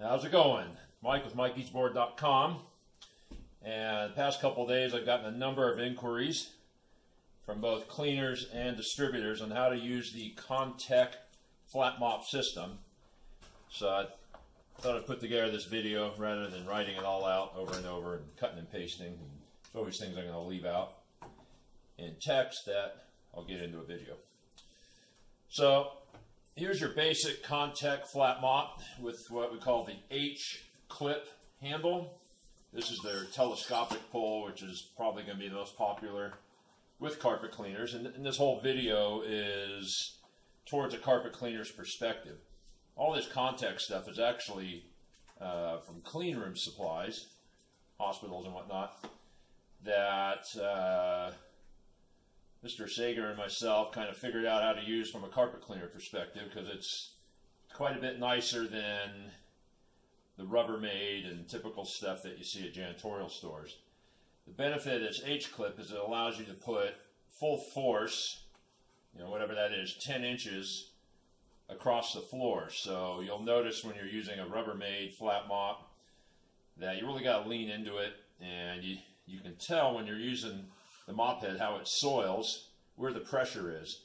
How's it going? Mike with MikeEatsBoard.com. And the past couple of days I've gotten a number of inquiries from both cleaners and distributors on how to use the Contec flat mop system. So I thought I'd put together this video rather than writing it all out over and over and cutting and pasting. There's always things I'm going to leave out in text that I'll get into a video. So here's your basic Contec flat mop with what we call the H-clip handle. This is their telescopic pole, which is probably going to be the most popular with carpet cleaners. And this whole video is towards a carpet cleaner's perspective. All this Contec stuff is actually from clean room supplies, hospitals and whatnot, that Mr. Sager and myself kind of figured out how to use from a carpet cleaner perspective, because it's quite a bit nicer than the Rubbermaid and typical stuff that you see at janitorial stores. The benefit of this H-clip is it allows you to put full force, whatever that is, 10 inches across the floor. So you'll notice when you're using a Rubbermaid flat mop that you really got to lean into it, and you can tell when you're using the mop head how it soils, where the pressure is.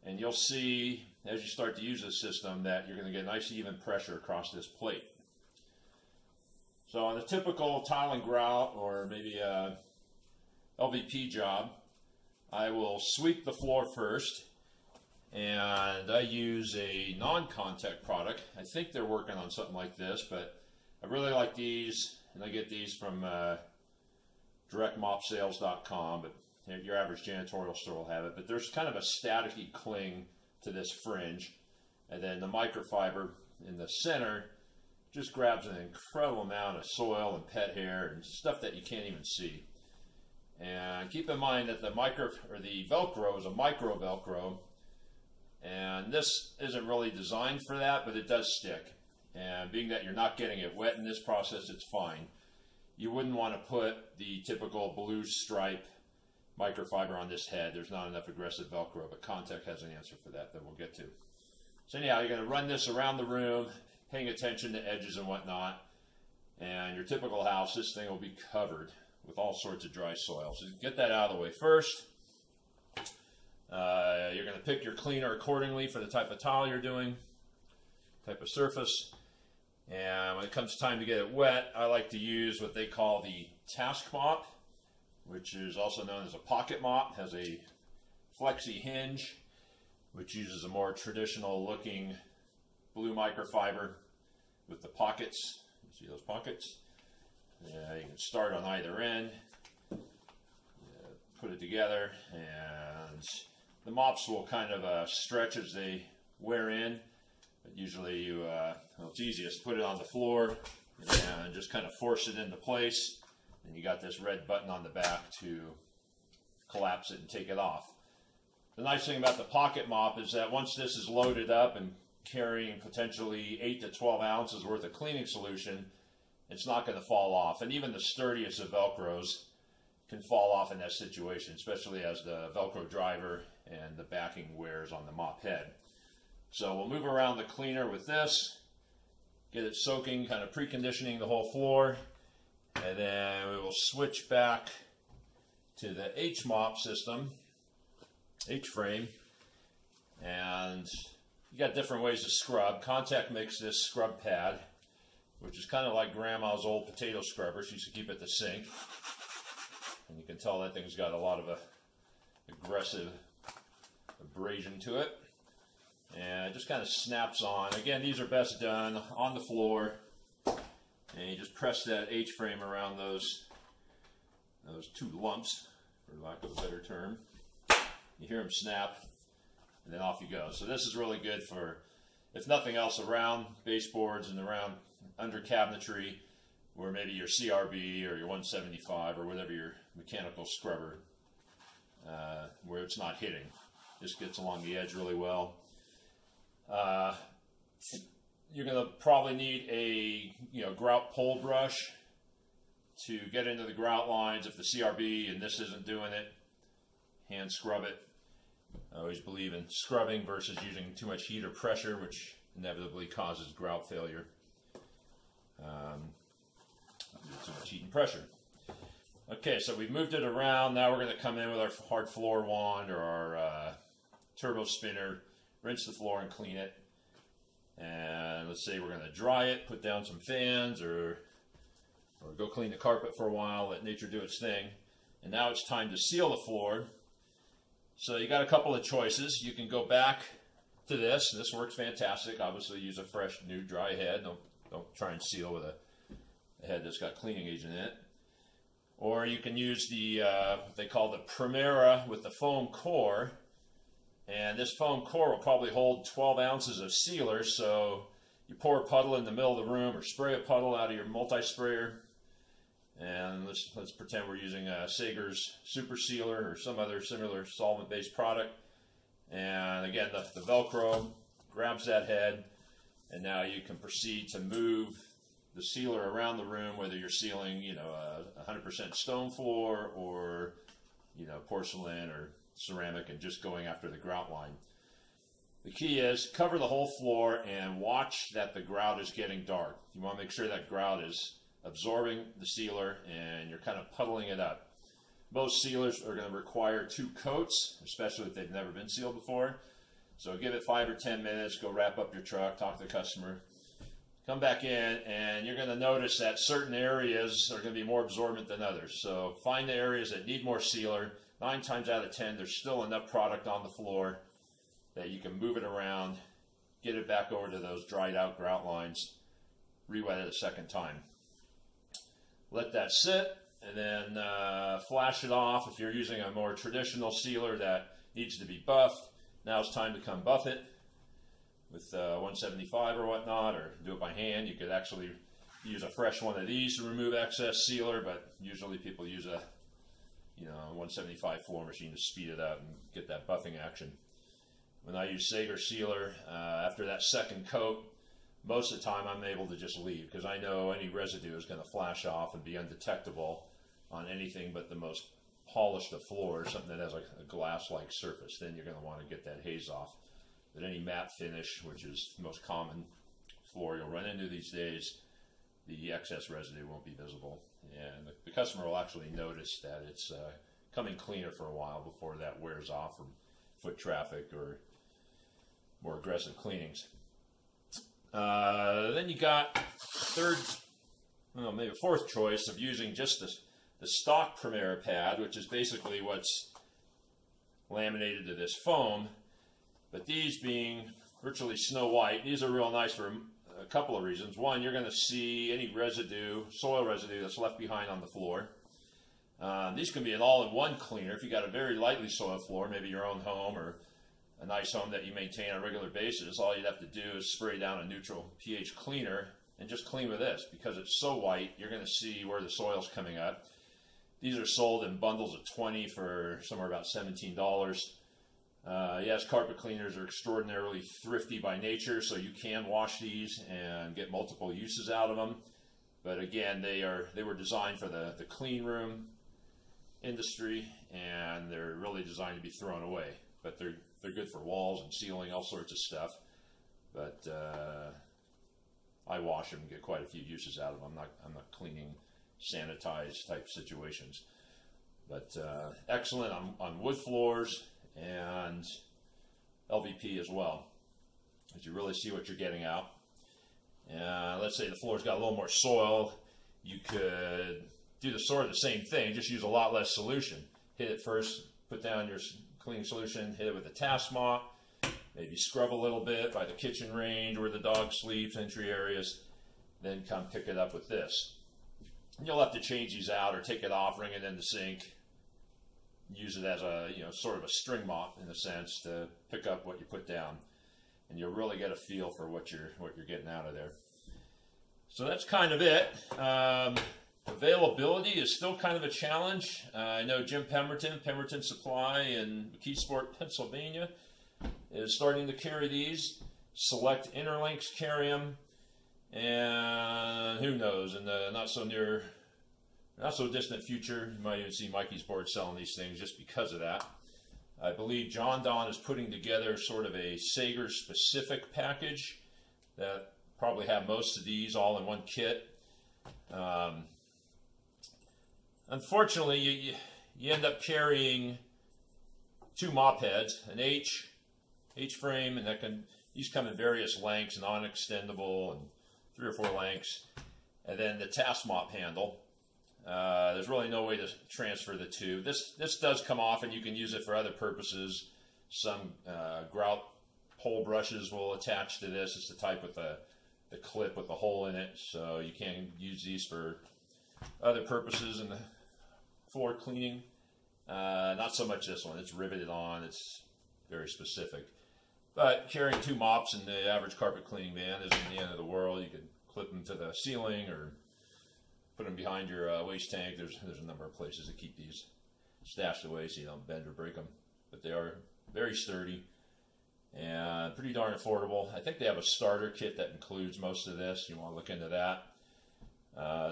And you'll see as you start to use this system that you're going to get nice even pressure across this plate. So on a typical tile and grout or maybe a LVP job, I will sweep the floor first, and I use a non-Contec product. I think they're working on something like this, but I really like these, and I get these from directmopsales.com, but your average janitorial store will have it. But there's kind of a staticky cling to this fringe, and then the microfiber in the center just grabs an incredible amount of soil and pet hair and stuff that you can't even see. And keep in mind that the Velcro is a micro Velcro, and this isn't really designed for that, but it does stick. And being that you're not getting it wet in this process, it's fine. You wouldn't want to put the typical blue stripe microfiber on this head. There's not enough aggressive Velcro, but Contec has an answer for that we'll get to. So anyhow, you're going to run this around the room, paying attention to edges and whatnot. And your typical house, this thing will be covered with all sorts of dry soil. So get that out of the way first. You're going to pick your cleaner accordingly for the type of tile you're doing, type of surface. And when it comes time to get it wet, I like to use what they call the task mop, which is also known as a pocket mop. It has a flexi hinge, which uses a more traditional looking blue microfiber with the pockets. You see those pockets? Yeah, you can start on either end, put it together, and the mops will kind of stretch as they wear in. But usually it's easiest to put it on the floor and just kind of force it into place. And you got this red button on the back to collapse it and take it off. The nice thing about the pocket mop is that once this is loaded up and carrying potentially 8 to 12 ounces worth of cleaning solution, it's not going to fall off. And even the sturdiest of Velcros can fall off in that situation, especially as the Velcro driver and the backing wears on the mop head. So we'll move around the cleaner with this, get it soaking, kind of preconditioning the whole floor, and then we will switch back to the H-mop system, H-frame, and you got different ways to scrub. Contec makes this scrub pad, which is kind of like grandma's old potato scrubber. She used to keep at the sink, and you can tell that thing's got a lot of aggressive abrasion to it. And it just kind of snaps on. Again, these are best done on the floor, and you just press that H-frame around those two lumps, for lack of a better term. You hear them snap, and then off you go. So this is really good for, if nothing else, around baseboards and around under cabinetry, where maybe your CRB or your 175 or whatever your mechanical scrubber, where it's not hitting. This gets along the edge really well. You're going to probably need a grout pole brush to get into the grout lines if the CRB and this isn't doing it. Hand scrub it. I always believe in scrubbing versus using too much heat or pressure, which inevitably causes grout failure. Too much heat and pressure. Okay, so we've moved it around. Now we're going to come in with our hard floor wand or our turbo spinner, rinse the floor and clean it. And let's say we're going to dry it, put down some fans, or go clean the carpet for a while, let nature do its thing. And now it's time to seal the floor. So you got a couple of choices. You can go back to this. This works fantastic. Obviously use a fresh, new, dry head. Don't try and seal with a head that's got cleaning agent in it. Or you can use the, what they call the Primera with the foam core. And this foam core will probably hold 12 ounces of sealer. So you pour a puddle in the middle of the room or spray a puddle out of your multi-sprayer. And let's pretend we're using a Sager's Super Sealer or some other similar solvent-based product. And again, the Velcro grabs that head. And now you can proceed to move the sealer around the room, whether you're sealing, you know, a 100% stone floor or, you know, porcelain or ceramic, and just going after the grout line. The key is cover the whole floor and watch that the grout is getting dark. You want to make sure that grout is absorbing the sealer and you're kind of puddling it up. Most sealers are going to require 2 coats, especially if they've never been sealed before. So give it 5 or 10 minutes, go wrap up your truck, talk to the customer. Come back in and you're going to notice that certain areas are going to be more absorbent than others. So find the areas that need more sealer. 9 times out of 10, there's still enough product on the floor that you can move it around, get it back over to those dried out grout lines, re-wet it a second time. Let that sit and then flash it off. If you're using a more traditional sealer that needs to be buffed, now it's time to come buff it with 175 or whatnot, or do it by hand. You could actually use a fresh one of these to remove excess sealer, but usually people use a 175 floor machine to speed it up and get that buffing action. When I use Sager sealer, after that second coat, most of the time I'm able to just leave because I know any residue is going to flash off and be undetectable on anything but the most polished of floors, something that has a glass-like surface. Then you're going to want to get that haze off. But any matte finish, which is the most common floor you'll run into these days, the excess residue won't be visible. And the customer will actually notice that it's coming cleaner for a while before that wears off from foot traffic or more aggressive cleanings. Then you got maybe a fourth choice of using just the stock Primera pad, which is basically what's laminated to this foam. But these being virtually snow white, these are real nice for a couple of reasons. One, you're going to see any residue, soil residue that's left behind on the floor. These can be an all-in-one cleaner. If you got a very lightly soiled floor, maybe your own home or a nice home that you maintain on a regular basis, all you'd have to do is spray down a neutral pH cleaner and just clean with this. Because it's so white, you're going to see where the soil's coming up. These are sold in bundles of 20 for somewhere about $17. Yes, carpet cleaners are extraordinarily thrifty by nature, so you can wash these and get multiple uses out of them. But again, they were designed for the clean room industry, and they're really designed to be thrown away. But they're good for walls and ceiling, all sorts of stuff. But I wash them and get quite a few uses out of them. I'm not cleaning sanitized type situations. But excellent on wood floors and LVP as well, as you really see what you're getting out. And let's say the floor's got a little more soil, you could do the same thing, just use a lot less solution. Hit it first, put down your cleaning solution, hit it with a task mop, maybe scrub a little bit by the kitchen range where the dog sleeps, entry areas, then come pick it up with this. And you'll have to change these out or take it off, bring it in the sink, use it as a sort of a string mop in a sense to pick up what you put down, and you'll really get a feel for what you're getting out of there. So that's kind of it. Availability is still kind of a challenge. I know Jim Pemberton Supply in McKeesport, Pennsylvania, is starting to carry these. Select Interlinks carry them, and who knows, in the not so distant future, you might even see Mikey's Board selling these things just because of that. I believe John Don is putting together sort of a Sager specific package that probably have most of these all in one kit. Unfortunately, you end up carrying two mop heads, an H frame, and these come in various lengths, non-extendable and 3 or 4 lengths, and then the task mop handle. There's really no way to transfer the two. This does come off, and you can use it for other purposes. Some grout hole brushes will attach to this. It's the type with the clip with the hole in it, so you can use these for other purposes in the floor cleaning. Not so much this one. It's riveted on. It's very specific. But carrying 2 mops in the average carpet cleaning van isn't the end of the world. You can clip them to the ceiling or put them behind your waste tank. There's a number of places to keep these stashed away so you don't bend or break them. But they are very sturdy and pretty darn affordable. I think they have a starter kit that includes most of this. You want to look into that.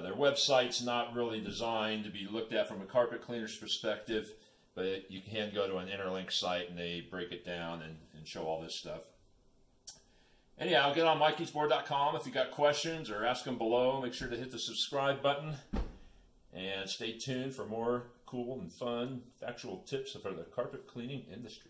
Their website's not really designed to be looked at from a carpet cleaner's perspective, but you can go to an Interlink site and they break it down and show all this stuff. Anyhow, get on MikeysBoard.com if you got questions, or ask them below. Make sure to hit the subscribe button and stay tuned for more cool and fun factual tips for the carpet cleaning industry.